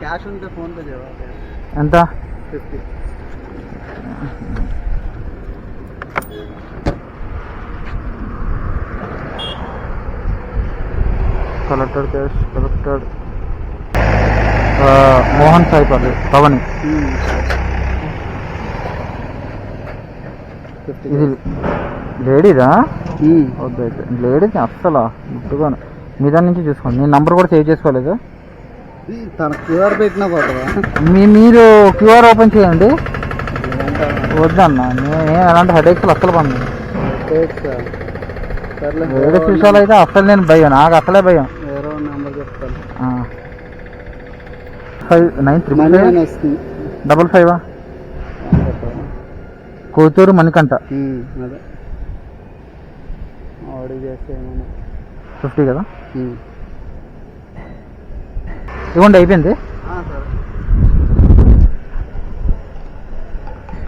Cash ఉంటే PhonePe చేయాలి. ఎంత? 50. Collector cash collector Mohan Sai Pavani. ఇది లేడీదా? వద్దయితే లేడీస్ అస్సలు ముట్టుకోను. మీ దాని నుంచి చూసుకోండి. నేను నంబర్ కూడా సేవ్ చేసుకోలేదు. తన క్యూఆర్ పెట్టినా పోతుందా? మీరు క్యూఆర్ ఓపెన్ చేయండి. వద్దన్న, నేను అలాంటి హెడేక్స్లు అస్సలు పండి. లేడీస్ విషయాలు అయితే అస్సలు నేను భయం, నాకు అసలే భయం. వేరే నెంబర్ చెప్తాను. 593555 కోతూరు మణికంఠ. అదే ఆర్డర్ చేస్తే 50 కదా? ఇవ్వండి, అయిపోయింది.